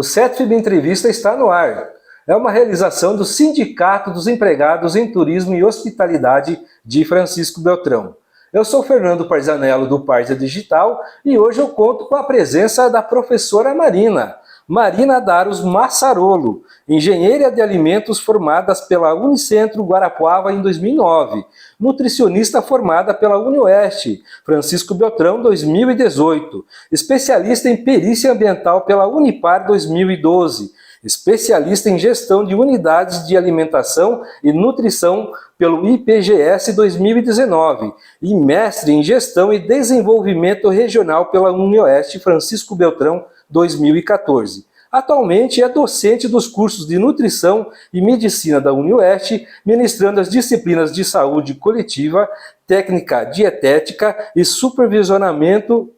O CETFIB Entrevista está no ar. É uma realização do Sindicato dos Empregados em Turismo e Hospitalidade de Francisco Beltrão. Eu sou Fernando Parzanello do Parza Digital e hoje eu conto com a presença da professora Marina Daros Massarolo, engenheira de alimentos formada pela Unicentro Guarapuava em 2009, nutricionista formada pela UniOeste, Francisco Beltrão 2018, especialista em perícia ambiental pela Unipar 2012, especialista em gestão de unidades de alimentação e nutrição pelo IPGS 2019 e mestre em gestão e desenvolvimento regional pela UniOeste Francisco Beltrão 2014. Atualmente é docente dos cursos de Nutrição e Medicina da UniOeste, ministrando as disciplinas de Saúde Coletiva, Técnica Dietética e supervisionando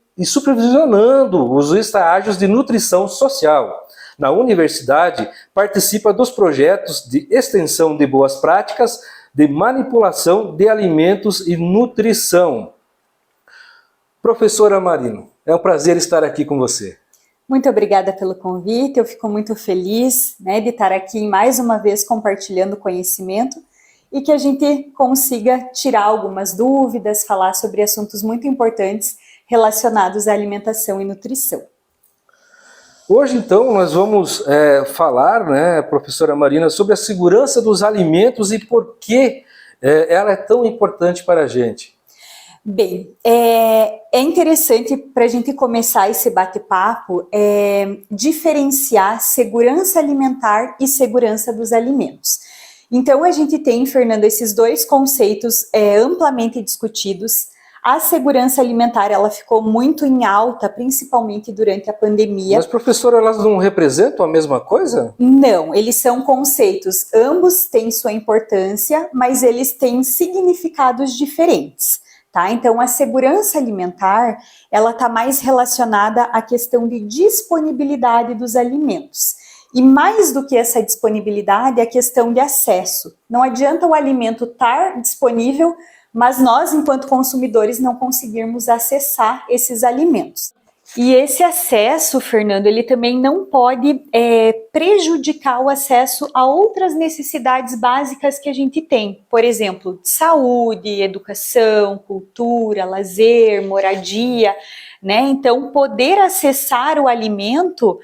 os estágios de Nutrição Social. Na universidade, participa dos projetos de extensão de boas práticas, de manipulação de alimentos e nutrição. Professora Marina, é um prazer estar aqui com você. Muito obrigada pelo convite, eu fico muito feliz, de estar aqui mais uma vez compartilhando conhecimento e que a gente consiga tirar algumas dúvidas, falar sobre assuntos muito importantes relacionados à alimentação e nutrição. Hoje, então, nós vamos falar, professora Marina, sobre a segurança dos alimentos e por que ela é tão importante para a gente. Bem, é interessante para a gente começar esse bate-papo diferenciar segurança alimentar e segurança dos alimentos. Então, a gente tem, Fernando, esses dois conceitos amplamente discutidos. A segurança alimentar, ela ficou muito em alta, principalmente durante a pandemia. Mas, professora, elas não representam a mesma coisa? Não, eles são conceitos, ambos têm sua importância, mas eles têm significados diferentes. Tá? Então, a segurança alimentar, ela está mais relacionada à questão de disponibilidade dos alimentos. E mais do que essa disponibilidade, é a questão de acesso. Não adianta o alimento estar disponível, mas nós, enquanto consumidores, não conseguirmos acessar esses alimentos. E esse acesso, Fernando, ele também não pode prejudicar o acesso a outras necessidades básicas que a gente tem. Por exemplo, saúde, educação, cultura, lazer, moradia, Então, poder acessar o alimento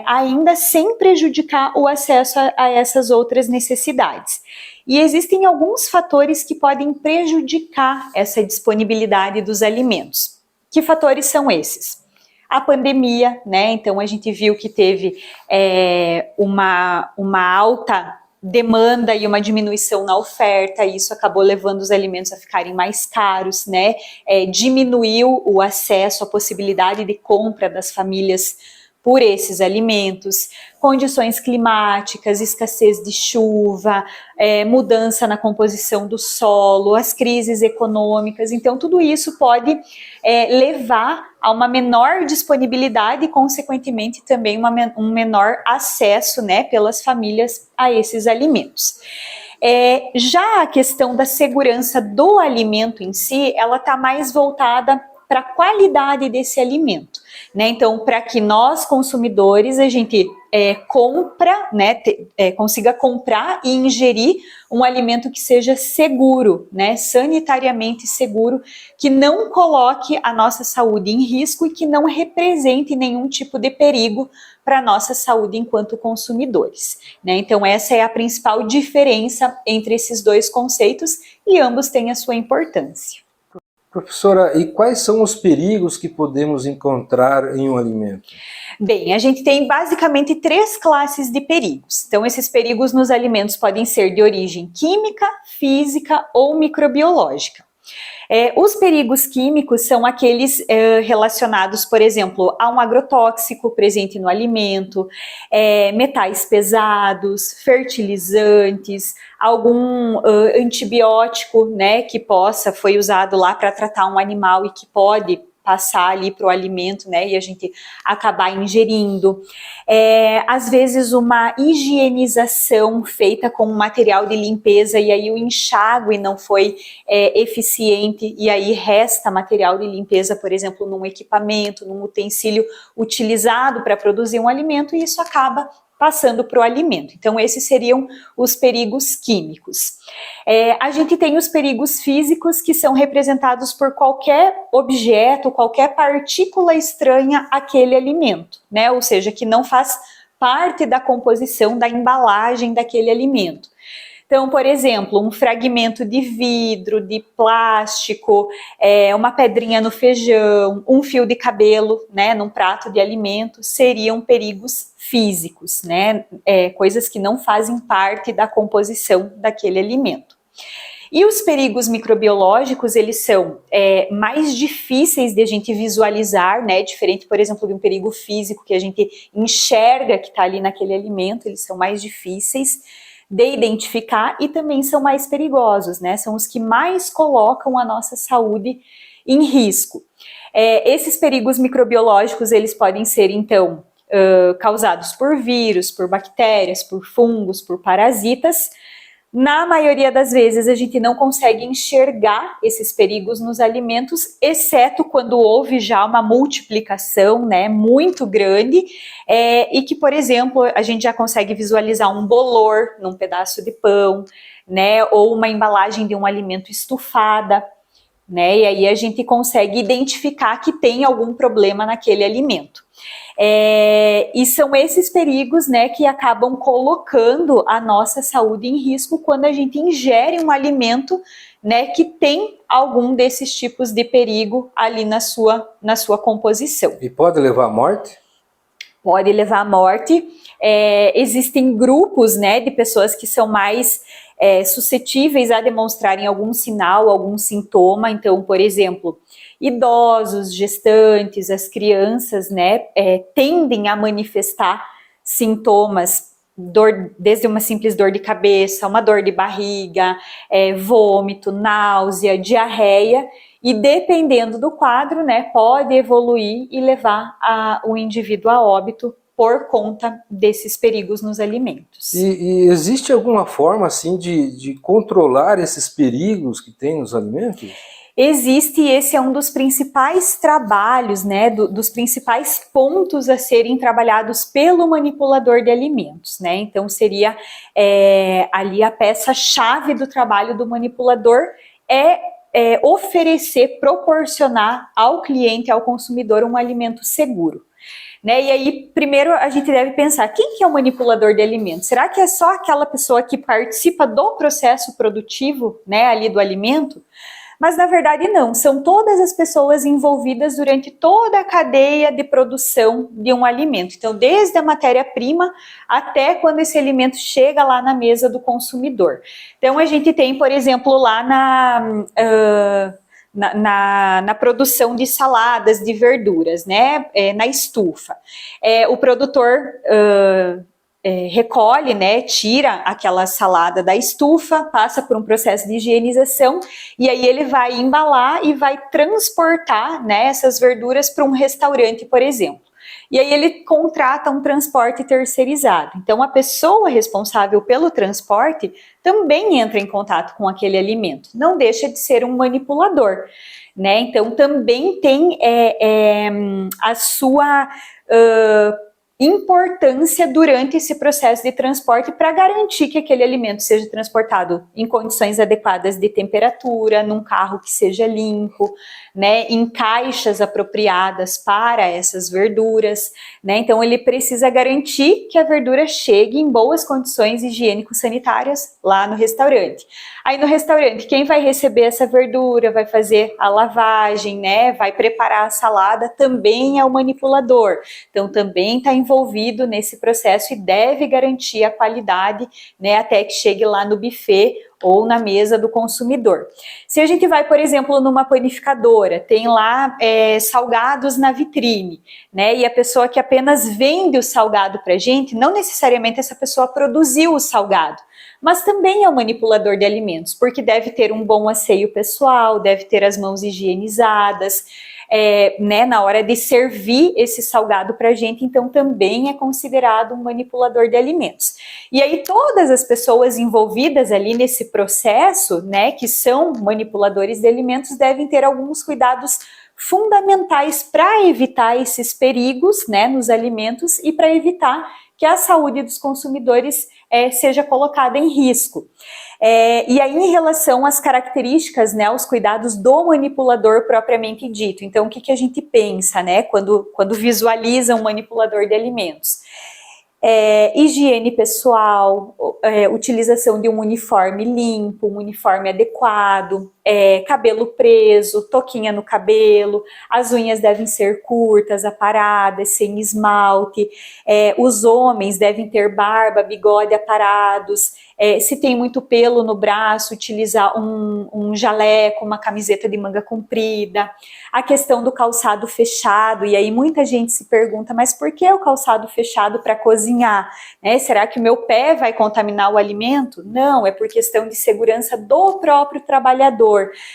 ainda sem prejudicar o acesso a essas outras necessidades. E existem alguns fatores que podem prejudicar essa disponibilidade dos alimentos. Que fatores são esses? A pandemia, Então a gente viu que teve uma alta demanda e uma diminuição na oferta, e isso acabou levando os alimentos a ficarem mais caros, diminuiu o acesso, a possibilidade de compra das famílias por esses alimentos, condições climáticas, escassez de chuva, mudança na composição do solo, as crises econômicas. Então, tudo isso pode levar a uma menor disponibilidade e, consequentemente, também um menor acesso, pelas famílias a esses alimentos. Já a questão da segurança do alimento em si, ela está mais voltada para a qualidade desse alimento, Então, para que nós, consumidores, a gente consiga comprar e ingerir um alimento que seja seguro, sanitariamente seguro, que não coloque a nossa saúde em risco e que não represente nenhum tipo de perigo para a nossa saúde enquanto consumidores, Então, essa é a principal diferença entre esses dois conceitos e ambos têm a sua importância. Professora, e quais são os perigos que podemos encontrar em um alimento? Bem, a gente tem basicamente 3 classes de perigos. Então, esses perigos nos alimentos podem ser de origem química, física ou microbiológica. Os perigos químicos são aqueles relacionados, por exemplo, a um agrotóxico presente no alimento, metais pesados, fertilizantes, algum antibiótico, que foi usado lá para tratar um animal e que pode passar ali para o alimento, né, e a gente acabar ingerindo. Às vezes uma higienização feita com material de limpeza e aí o enxágue não foi eficiente e aí resta material de limpeza, por exemplo, num equipamento, num utensílio utilizado para produzir um alimento, e isso acaba passando para o alimento. Então, esses seriam os perigos químicos. A gente tem os perigos físicos, que são representados por qualquer objeto, qualquer partícula estranha àquele alimento, né? Ou seja, que não faz parte da composição da embalagem daquele alimento. Então, por exemplo, um fragmento de vidro, de plástico, uma pedrinha no feijão, um fio de cabelo, né, num prato de alimento, seriam perigos físicos, né, coisas que não fazem parte da composição daquele alimento. E os perigos microbiológicos, eles são mais difíceis de a gente visualizar, né, diferente, por exemplo, de um perigo físico que a gente enxerga que está ali naquele alimento, eles são mais difíceis de identificar e também são mais perigosos, né? São os que mais colocam a nossa saúde em risco. Esses perigos microbiológicos, eles podem ser, então, causados por vírus, por bactérias, por fungos, por parasitas. Na maioria das vezes, a gente não consegue enxergar esses perigos nos alimentos, exceto quando houve já uma multiplicação, né, muito grande, e que, por exemplo, a gente já consegue visualizar um bolor num pedaço de pão, né, ou uma embalagem de um alimento estufada, né, e aí a gente consegue identificar que tem algum problema naquele alimento. E são esses perigos, né, que acabam colocando a nossa saúde em risco quando a gente ingere um alimento, né, que tem algum desses tipos de perigo ali na sua composição. E pode levar à morte? Pode levar à morte. Existem grupos, né, de pessoas que são mais suscetíveis a demonstrarem algum sinal, algum sintoma. Então, por exemplo, idosos, gestantes, as crianças, né, tendem a manifestar sintomas, desde uma simples dor de cabeça, uma dor de barriga, vômito, náusea, diarreia, e dependendo do quadro, né, pode evoluir e levar o indivíduo a óbito por conta desses perigos nos alimentos. E existe alguma forma, assim, de controlar esses perigos que tem nos alimentos? Existe, e esse é um dos principais trabalhos, né, dos principais pontos a serem trabalhados pelo manipulador de alimentos, né? Então seria ali a peça-chave do trabalho do manipulador oferecer, proporcionar ao cliente, ao consumidor, um alimento seguro. Né? E aí, primeiro a gente deve pensar, quem que é o manipulador de alimentos? Será que é só aquela pessoa que participa do processo produtivo, né, ali do alimento? Mas na verdade não, são todas as pessoas envolvidas durante toda a cadeia de produção de um alimento. Então, desde a matéria-prima até quando esse alimento chega lá na mesa do consumidor. Então, a gente tem, por exemplo, lá na produção de saladas, de verduras, né, na estufa. O produtor recolhe, né, tira aquela salada da estufa, passa por um processo de higienização e aí ele vai embalar e vai transportar, né, essas verduras para um restaurante, por exemplo. E aí ele contrata um transporte terceirizado. Então a pessoa responsável pelo transporte também entra em contato com aquele alimento, não deixa de ser um manipulador, né? Então também tem a sua importância durante esse processo de transporte para garantir que aquele alimento seja transportado em condições adequadas de temperatura, num carro que seja limpo, né, em caixas apropriadas para essas verduras, né? Então ele precisa garantir que a verdura chegue em boas condições higiênico-sanitárias lá no restaurante. Aí no restaurante, quem vai receber essa verdura, vai fazer a lavagem, né, vai preparar a salada, também é o manipulador. Então também está envolvido nesse processo e deve garantir a qualidade, né, até que chegue lá no buffet ou na mesa do consumidor. Se a gente vai, por exemplo, numa panificadora, tem lá salgados na vitrine, né, e a pessoa que apenas vende o salgado para a gente, não necessariamente essa pessoa produziu o salgado, mas também é um manipulador de alimentos, porque deve ter um bom asseio pessoal, deve ter as mãos higienizadas, né, na hora de servir esse salgado para a gente, então também é considerado um manipulador de alimentos. E aí todas as pessoas envolvidas ali nesse processo, né, que são manipuladores de alimentos, devem ter alguns cuidados fundamentais para evitar esses perigos, né, nos alimentos e para evitar que a saúde dos consumidores seja colocada em risco. E aí, em relação às características, né, os cuidados do manipulador propriamente dito. Então, o que a gente pensa, né, quando visualiza um manipulador de alimentos? Higiene pessoal, utilização de um uniforme limpo, um uniforme adequado, cabelo preso, touquinha no cabelo, as unhas devem ser curtas, aparadas, sem esmalte, os homens devem ter barba, bigode aparados, se tem muito pelo no braço, utilizar um jaleco, uma camiseta de manga comprida, a questão do calçado fechado, e aí muita gente se pergunta, mas por que o calçado fechado para cozinhar? Será que o meu pé vai contaminar o alimento? Não, é por questão de segurança do próprio trabalhador.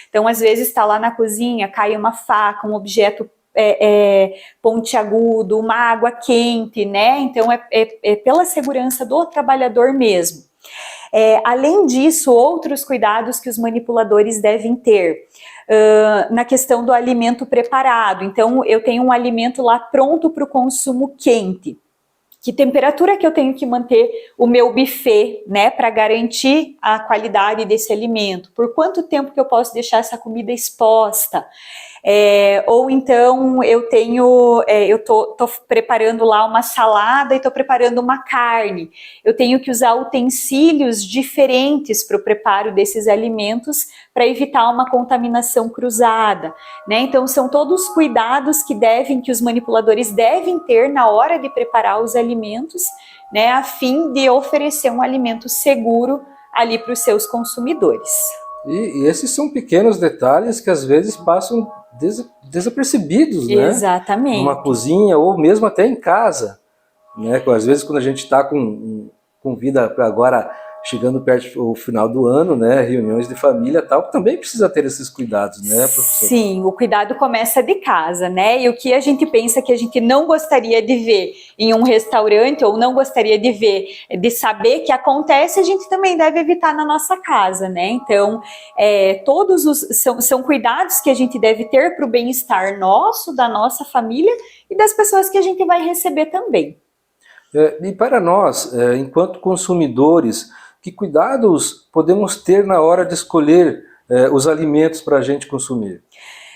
Então, às vezes está lá na cozinha, cai uma faca, um objeto pontiagudo, uma água quente, né? Então, é pela segurança do trabalhador mesmo. Além disso, outros cuidados que os manipuladores devem ter. Na questão do alimento preparado. Então, eu tenho um alimento lá pronto para o consumo quente. Que temperatura que eu tenho que manter o meu buffet, né, para garantir a qualidade desse alimento? Por quanto tempo que eu posso deixar essa comida exposta? Ou então eu tô preparando lá uma salada e tô preparando uma carne. Eu tenho que usar utensílios diferentes para o preparo desses alimentos para evitar uma contaminação cruzada, né? Então são todos cuidados que os manipuladores devem ter na hora de preparar os alimentos, né, a fim de oferecer um alimento seguro ali para os seus consumidores. E esses são pequenos detalhes que às vezes passam desapercebidos, né? Exatamente. Numa cozinha ou mesmo até em casa, né? Às vezes quando a gente está com vida agora chegando perto do final do ano, né? Reuniões de família e tal, também precisa ter esses cuidados, né, professor? Sim, o cuidado começa de casa, né? E o que a gente pensa que a gente não gostaria de ver em um restaurante ou não gostaria de ver, de saber que acontece, a gente também deve evitar na nossa casa, né? Então, são cuidados que a gente deve ter para o bem-estar nosso, da nossa família e das pessoas que a gente vai receber também. E para nós, enquanto consumidores, que cuidados podemos ter na hora de escolher os alimentos para a gente consumir?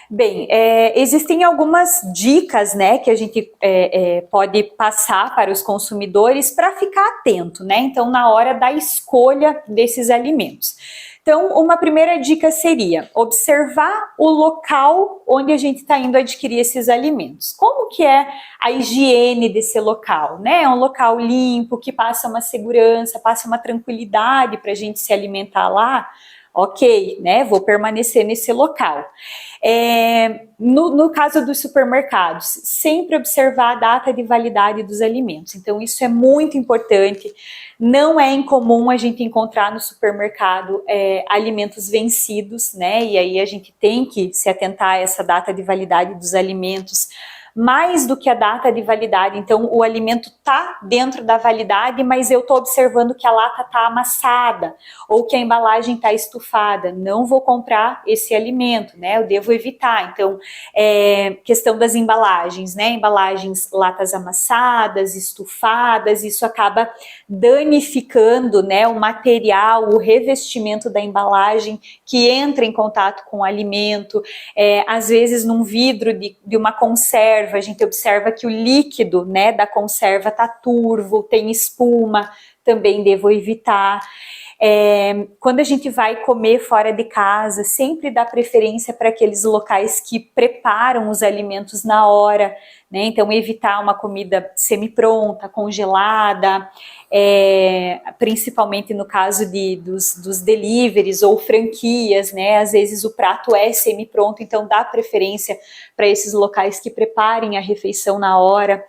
Bem, existem algumas dicas, né, que a gente pode passar para os consumidores para ficar atento, né? Então, na hora da escolha desses alimentos. Então, uma primeira dica seria observar o local onde a gente está indo adquirir esses alimentos. Como que é a higiene desse local, né? É um local limpo, que passa uma segurança, passa uma tranquilidade para a gente se alimentar lá. Ok, né? Vou permanecer nesse local. No caso dos supermercados, sempre observar a data de validade dos alimentos. Então, isso é muito importante. Não é incomum a gente encontrar no supermercado alimentos vencidos, né? E aí a gente tem que se atentar a essa data de validade dos alimentos. Mais do que a data de validade, então o alimento está dentro da validade, mas eu estou observando que a lata está amassada ou que a embalagem está estufada, não vou comprar esse alimento, né? Eu devo evitar. Então, questão das embalagens, né? Embalagens, latas amassadas, estufadas, isso acaba danificando, né, o material, o revestimento da embalagem que entra em contato com o alimento. Às vezes num vidro de uma conserva, a gente observa que o líquido, né, da conserva está turvo, tem espuma, também devo evitar. Quando a gente vai comer fora de casa, sempre dá preferência para aqueles locais que preparam os alimentos na hora, né? Então, evitar uma comida semi-pronta, congelada, principalmente no caso dos deliveries ou franquias, né? Às vezes o prato é semi-pronto, então dá preferência para esses locais que preparem a refeição na hora.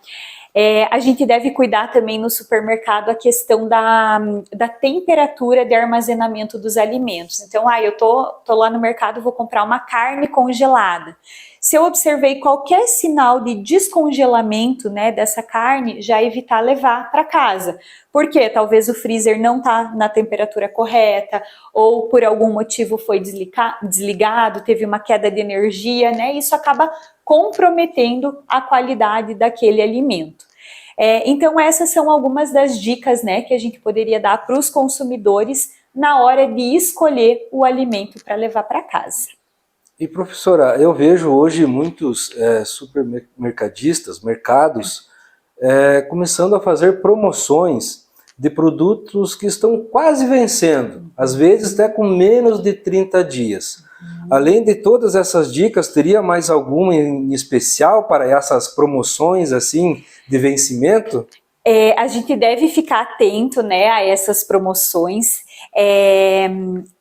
A gente deve cuidar também no supermercado a questão da temperatura de armazenamento dos alimentos. Então, eu tô lá no mercado, vou comprar uma carne congelada. Se eu observei qualquer sinal de descongelamento, né, dessa carne, já evitar levar para casa. Porque talvez o freezer não está na temperatura correta, ou por algum motivo foi desligado, teve uma queda de energia, né? Isso acaba comprometendo a qualidade daquele alimento. Então essas são algumas das dicas, né, que a gente poderia dar para os consumidores na hora de escolher o alimento para levar para casa. E professora, eu vejo hoje muitos supermercadistas, mercados, começando a fazer promoções de produtos que estão quase vencendo, às vezes até com menos de 30 dias. Além de todas essas dicas, teria mais alguma em especial para essas promoções assim de vencimento? A gente deve ficar atento, né, a essas promoções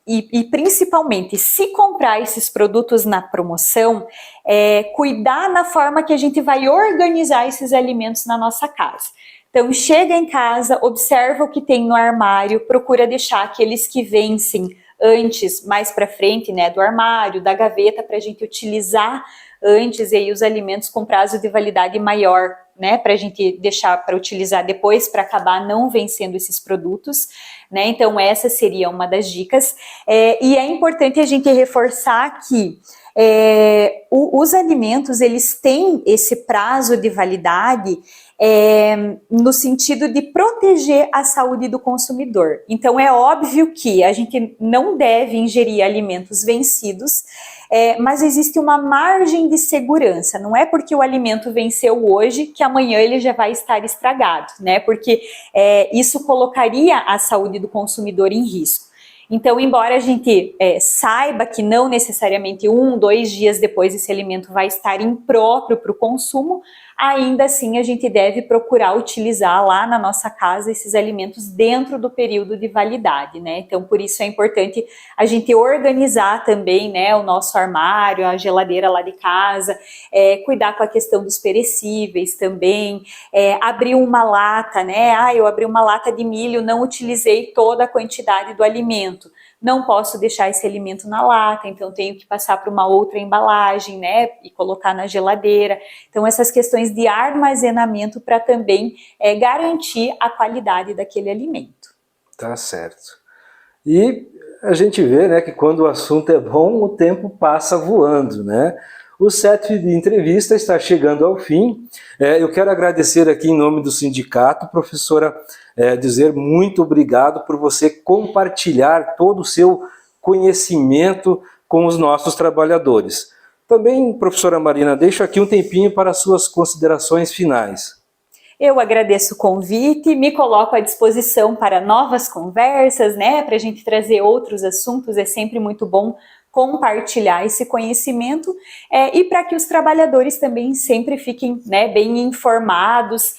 e principalmente, se comprar esses produtos na promoção, cuidar na forma que a gente vai organizar esses alimentos na nossa casa. Então, chega em casa, observa o que tem no armário, procura deixar aqueles que vencem antes, mais para frente, né, do armário, da gaveta, para a gente utilizar antes, e aí os alimentos com prazo de validade maior, né, para a gente deixar para utilizar depois, para acabar não vencendo esses produtos, né. Então essa seria uma das dicas, e é importante a gente reforçar que os alimentos, eles têm esse prazo de validade no sentido de proteger a saúde do consumidor. Então é óbvio que a gente não deve ingerir alimentos vencidos, mas existe uma margem de segurança. Não é porque o alimento venceu hoje que amanhã ele já vai estar estragado, né? Porque isso colocaria a saúde do consumidor em risco. Então, embora a gente saiba que não necessariamente 1, 2 dias depois esse alimento vai estar impróprio para o consumo, ainda assim a gente deve procurar utilizar lá na nossa casa esses alimentos dentro do período de validade, né? Então, por isso é importante a gente organizar também, né, o nosso armário, a geladeira lá de casa, cuidar com a questão dos perecíveis também, abrir uma lata, né? Eu abri uma lata de milho, não utilizei toda a quantidade do alimento. Não posso deixar esse alimento na lata, então tenho que passar para uma outra embalagem, né, e colocar na geladeira. Então essas questões de armazenamento para também garantir a qualidade daquele alimento. Tá certo. E a gente vê, né, que quando o assunto é bom, o tempo passa voando, né? O set de entrevista está chegando ao fim. Eu quero agradecer aqui em nome do sindicato, professora, dizer muito obrigado por você compartilhar todo o seu conhecimento com os nossos trabalhadores. Também, professora Marina, deixo aqui um tempinho para as suas considerações finais. Eu agradeço o convite, me coloco à disposição para novas conversas, né, para a gente trazer outros assuntos, é sempre muito bom compartilhar esse conhecimento e para que os trabalhadores também sempre fiquem, né, bem informados,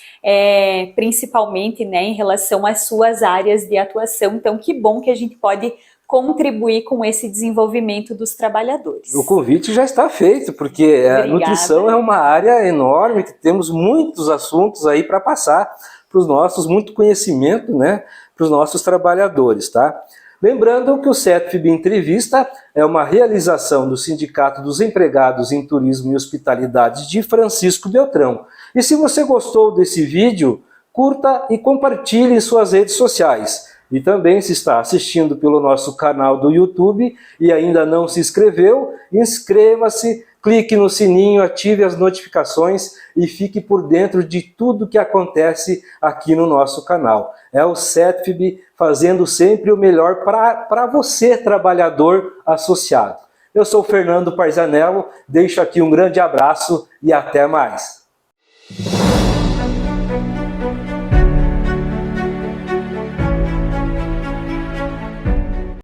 principalmente, né, em relação às suas áreas de atuação. Então, que bom que a gente pode contribuir com esse desenvolvimento dos trabalhadores. O convite já está feito, porque a nutrição é uma área enorme, que temos muitos assuntos aí para passar para os nossos, muito conhecimento, né, para os nossos trabalhadores, tá? Lembrando que o CETFIB Entrevista é uma realização do Sindicato dos Empregados em Turismo e Hospitalidade de Francisco Beltrão. E se você gostou desse vídeo, curta e compartilhe em suas redes sociais. E também, se está assistindo pelo nosso canal do YouTube e ainda não se inscreveu, inscreva-se, clique no sininho, ative as notificações e fique por dentro de tudo que acontece aqui no nosso canal. É o CETFIB fazendo sempre o melhor para você, trabalhador associado. Eu sou Fernando Parzanello, deixo aqui um grande abraço e até mais.